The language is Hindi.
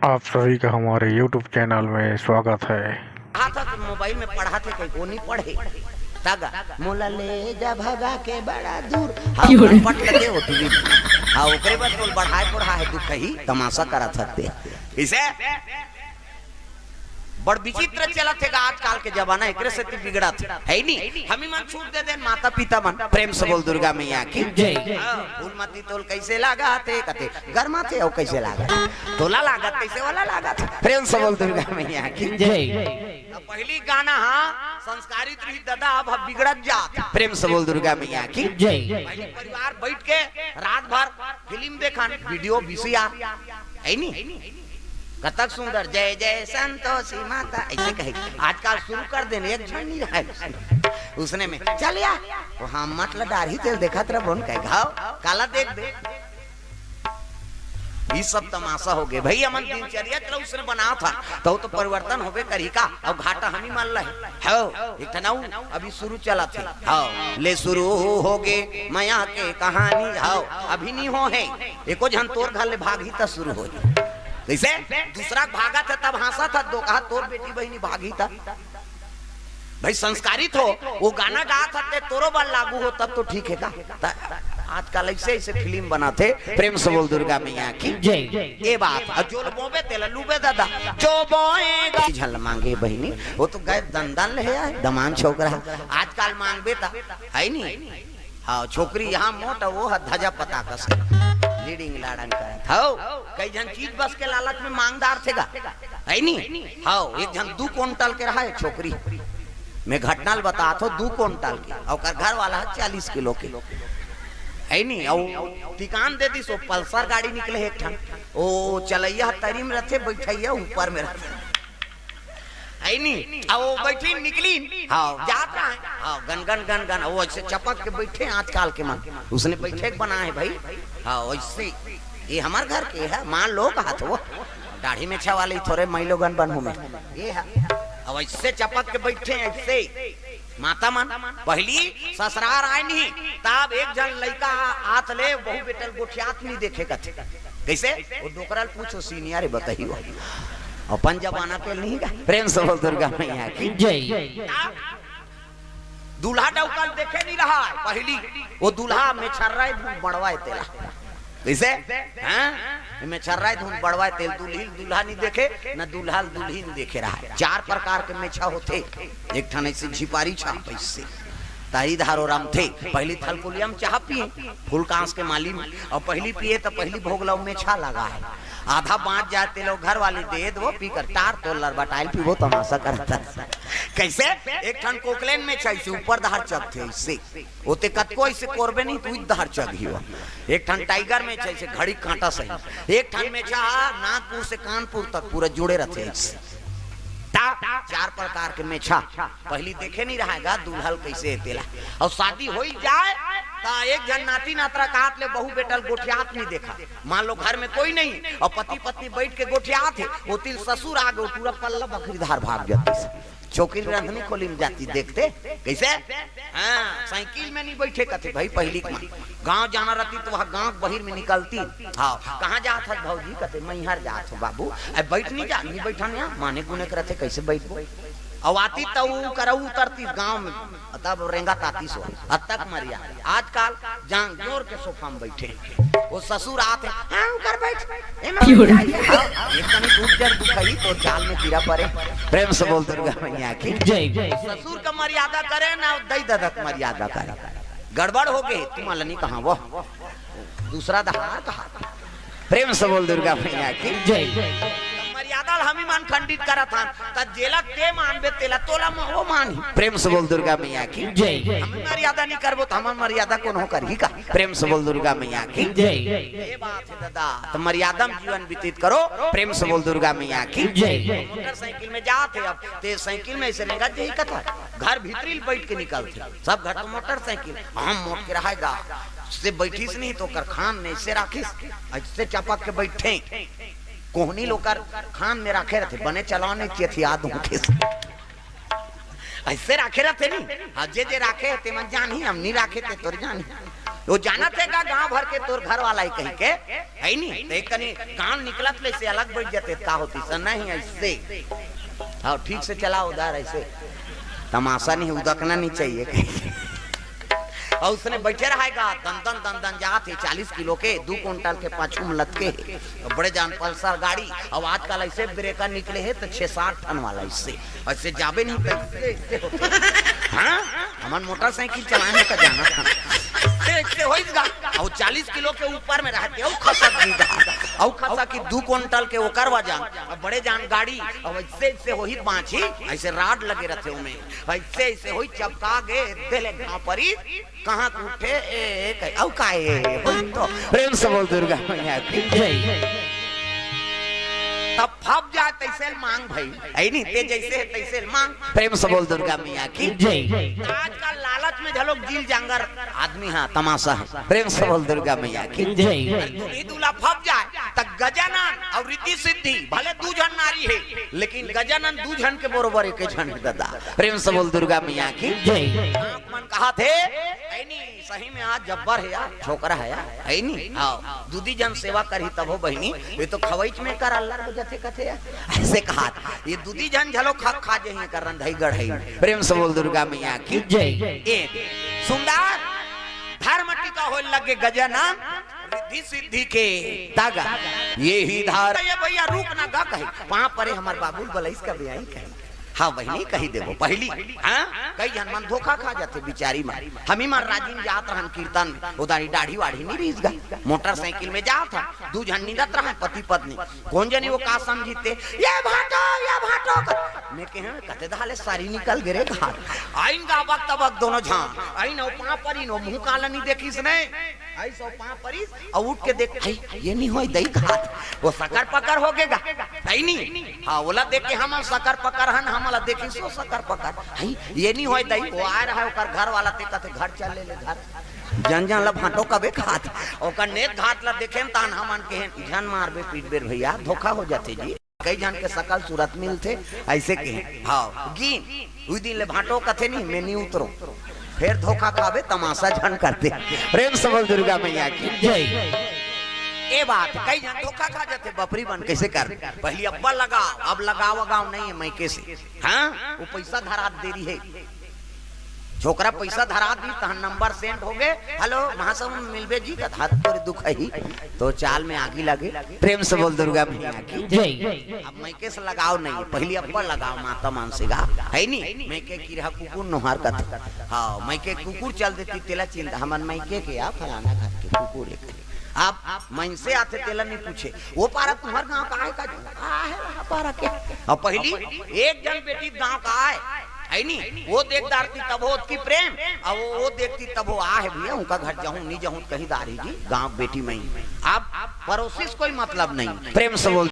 आप सभी का हमारे YouTube चैनल में स्वागत है। कहा था कि मोबाइल में पढ़ा थे कहीं को नहीं पढ़े तगा मोला ले जा भगा के बड़ा दूर हाँ पट लगे हो टीवी हाँ ओकरे बाद बोल बढ़ाए पढ़ा है तू कहीं तमाशा करा सकते इसे बड़ विचित्र चला थे आजकल के जमाना एकरे से बिगड़ा थे है नहीं हम ही मन छूट दे दे माता पिता मन प्रेम से बोल दुर्गा मैया की जय फूल मती तोल कैसे लागा थे कते गरमा थे और कैसे लागा तोला लागा कैसे वाला लागा था प्रेम से बोल दुर्गा मैया की जय पहली गाना हाँ संस्कारित रही दादा अब बिगड़त जा प्रेम से बोल दुर्गा मैया की जय परिवार बैठ के रात भर फिल्म देखा वीडियो वीसीआर है नहीं कतक सुंदर जय जय संतोषी माता ऐसे कहे आजकल शुरू कर देने एक झड़ नहीं रहा है उसने में चल या तो हम मतलब दाढ़ी तेल देखा तेरा बोन कहे घाव काला देख दे ये सब तमाशा हो गए भाई अमन दिनचर्या तेरा उसने बना था तो परिवर्तन होबे करी का अब घाटा हम ही मान रहे हो एक तनाऊ अभी शुरू चला थे हां ले शुरू हो गए माया के कहानी हां अभी नहीं हो है एको जन तोर घर ले भागी त शुरू हो कैसे दूसरा भागा था तब हंसा था दो कहा तोर बेटी बहनी भागी था भाई संस्कारित हो वो गाना गा सकते तोरो बाल लागू हो तब तो ठीक है का आजकल ऐसे ऐसे फिल्म बनाते प्रेम से बोल दुर्गा मैया की जय ये बात जो बोबे तेला लूबे दादा जो बोएगा झल मांगे बहनी वो तो गए दंदन ले है दमान छोकरा आजकल मांगबे ता है नहीं हाँ छोकरी यहाँ मोटा वो धजा पता कस लीडिंग लाड़न करत हाउ कई जन चीज बस के लालच में मांगदार थेगा है नहीं हाउ एक जन 2 क्विंटल के रहा है छोकरी मैं घटना बता तो 2 क्विंटल के और घर वाला 40 किलो के है नहीं और टिकान दे दी सो पल्सर गाड़ी निकले एक ठन ओ चलैया तरी में रथे बैठैया ऊपर में रथे है नहीं वो बैठी निकली हाँ जात रहा है हाँ गन गन गन गन वो ऐसे चपक के बैठे आजकल के मन उसने बैठे बना है भाई हाँ वैसे ये हमारे घर के है मान लो कहा था वो दाढ़ी में छा वाले थोड़े मैलोगन बनू में ये है अब ऐसे चपक के बैठे ऐसे माता मन पहली ससुराल आए नहीं तब एक जन लड़का आत ले बहु बेटल गोठियात नहीं देखे कथे कैसे वो डोकरल पूछो सीनियर बताइयो अपन जमाना पे नहीं का प्रेम से बोल दुर्गा मैया की जय दूल्हा डौकल देखे नहीं रहा है पहली वो दूल्हा में छर्राए धूम बड़वाए तेला कैसे हैं में छर्राए धूम बड़वाए तेल दूल्ही दूल्हा नहीं देखे न दूल्हा दुल्हीन देखे रहा है 4 प्रकार के मेछा होते एक ठन ऐसे झिपारी छाप ऐसे तारी धारो राम थे पहली थलकुलियम चाह पिए फूल कांस के माली में और पहली पिए तो पहली भोगला में छा लगा है आधा बांट जाते लोग घर वाले दे दो पी कर टार तो लड़बटाइल पी वो तमाशा करता कैसे एक ठन कोकलेन में चाहिए ऊपर दहर चक थे इससे ओते कतको ऐसे कोरबे नहीं तू दहर चक ही हो एक ठन टाइगर में चाहिए घड़ी कांटा सही एक ठन में चाह नागपुर से कानपुर तक पूरा जुड़े रहते इससे 4 प्रकार के मेछा पहली देखे नहीं रहेगा दूल्हल कैसे तेला और शादी हो जाए ता एक जन नाती नातरा काट ले बहु बेटल गोठियात नहीं देखा मान लो घर में कोई नहीं और पति पत्नी बैठ के गोठियात है वो तिल ससुर आ गए पूरा पल्ला बकरी धार भाग जाती चौकी रंधनी खोली में जाती देखते कैसे हाँ साइकिल में नहीं बैठे कथे भाई पहली गांव जाना रहती तो वहाँ गांव बहिर में निकलती हाँ कहाँ जात है भौजी कथे मैहर जात हो बाबू अब बैठ नहीं जा नहीं बैठा नहीं माने गुने करते कैसे बैठ और आती तो करऊ उतरती गांव में तब रेंगा ताती सो अब तक मरिया आजकल जान जोर के सोफा में बैठे वो ससुर आते हाँ ऊपर बैठ एक कनी टूट जर दुखाई तो चाल में कीड़ा पड़े प्रेम से बोल दुर्गा मैया की जय ससुर का मर्यादा करे ना दई दादा का मर्यादा करे गड़बड़ हो गई तुम अलनी कहाँ वो दूसरा दहार कहा प्रेम से बोल दुर्गा मैया की जय मर्यादा हम ही मान खंडित करा था तब जेला ते मानबे तेला तोला वो मानी प्रेम से बोल दुर्गा मैया की जय हम मर्यादा नहीं करबो तो हमार मर्यादा कौन हो करही का प्रेम से बोल दुर्गा मैया की जय ये बात है दादा तो मर्यादा में जीवन व्यतीत करो प्रेम से बोल दुर्गा मैया की जय मोटरसाइकिल में जाते अब ते साइकिल में ऐसे रहेगा यही कथा घर भीतरी बैठ के निकलते सब घर तो मोटरसाइकिल हम मोट के रहेगा से बैठीस नहीं तो कर खान नहीं से राखिस ऐसे चपक के बैठे कोहनी लोकर खान में रखे रहते बने चलाने थी याद होके ऐसे रखे रहते नहीं जे जे राखे ते मन जानी हम नहीं राखे ते तोर जानी वो जाना थे का गांव भर के तोर घर वाला ही कहीं के है नहीं तो एक कनी गांव निकलत ले से अलग बैठ जाते का होती सर नहीं ऐसे। हाँ ठीक से चला उधर ऐसे तमाशा नहीं उदकना नहीं चाहिए। और उसने बैठे रहेगा दन दन जाते 40 किलो के 2 क्विंटल के पाछू में लटके बड़े जान पल्सर गाड़ी। और आजकल ऐसे ब्रेकर निकले हैं तो 6-7 टन वाला इससे ऐसे जाबे नहीं करते। हाँ हमारे मोटरसाइकिल चलाने का जाना था से होइगा और 40 किलो के ऊपर में रहते और खसा की 2 क्विंटल के ओकर वजन और बड़े जान गाड़ी और ऐसे होई बांची ऐसे राड लगे रहते उनमें ऐसे होई चपका गे देले गांव परी कहां उठे एक औ काए तो प्रेम से बोल दुर्गा मैया की जय। तब फप जाए तैसे मांग भाई ऐ नहीं ते जैसे है तैसे मांग प्रेम से बोल दुर्गा मैया की जय। आजकल लालच में झलोक जील जांगर आदमी है तमाशा है प्रेम से बोल दुर्गा मैया की जय। दूल्ही दूल्हा फप जाए तक गजानन और रिद्धि सिद्धि भले 2 जन नारी है लेकिन गजानन 2 जन के बरोबर एक जन दादा प्रेम से बोल दुर्गा मैया की जय। मन कहा थे ऐ नहीं सही में आज जब्बर है यार छोकरा है यार ऐ नहीं आओ दूधी जन सेवा करही तब हो बहिनी ये तो खवैच में कर अल्लाह जथे कथे ऐसे कहा ये दूधी जन झलो खा जही कर रंधई गढ़ई प्रेम से बोल दुर्गा मैया की जय। एक सुंदर धर्म टीका हो लगे गजानन रिद्धि सिद्धि के तागा ये ही धार ये भैया रुक ना गा कहे वहां पर हमार बाबुल बलैस का ब्याही कहे। हाँ बहनी कही देवो पहली हाँ कई हनुमान धोखा खा जाते बिचारी मारी हमी मार राजीन जात रहन कीर्तन उदारी दाढ़ी वाढ़ी नहीं रीस गई मोटरसाइकिल में जा था 2 जन निरत रहे पति पत्नी कौन जने वो का समझते ये भाटो मैं कहे कते धाले सारी निकल गिरे घाट आइन का वक्त वक्त दोनों झां आइन ओ पा परी नो मुंह काला नहीं देखिस ने आई सो पा परी और उठ के देख ये नहीं होई दई घाट वो सकर पकर हो गेगा नहीं हां ओला देख के हम सकर पकर हन हमला देखी सो सकर पकर ये नहीं होई दई वो आ रहा है ओकर घर वाला ते कते घर चल ले घर जन ला भाटो कबे खात ओकर नेक घाट ला देखे तान हमन के जन मारबे पीटबे भैया धोखा हो जाते जी कई जन के सकल सूरत मिलते ऐसे के हां गिन उई दिन ले भाटो कथे नहीं मैं नहीं उतरो फिर धोखा खावे तमाशा झन करते प्रेम से बोल दुर्गा मैया की जय। ये बात कई जन धोखा खा जाते बपरी बन कैसे कर पहले अब्बा लगाओ अब लगाओ नहीं है मैके से हाँ वो पैसा धरा देरी है छोकरा पैसा धरा दी तहन नंबर सेंड हो गए हेलो महासव मिलबे जी का हाथ पर दुख है तो चाल में आगी लगे प्रेम से बोल दुर्गा मैया की जय। अब मैके से लगाओ नहीं पहले अब्बा लगाओ माता मान से गा है नहीं मैके की रहा कुकुर नोहार का हाँ मैके कुकुर चल देती तेला चिंता हमन मैके के आ फलाना घर के कुकुर लेके आप मन से आते तेला नहीं पूछे वो पारा तुम्हारे गांव का है पारा के और पहली एक जन बेटी गांव का है नहीं वो देखदार थी तब हो की प्रेम और वो देखती तब हो आ है भैया उनका घर जाऊं नहीं जाऊं कहीं दारी जी गांव बेटी में अब पड़ोसी कोई मतलब नहीं प्रेम से बोल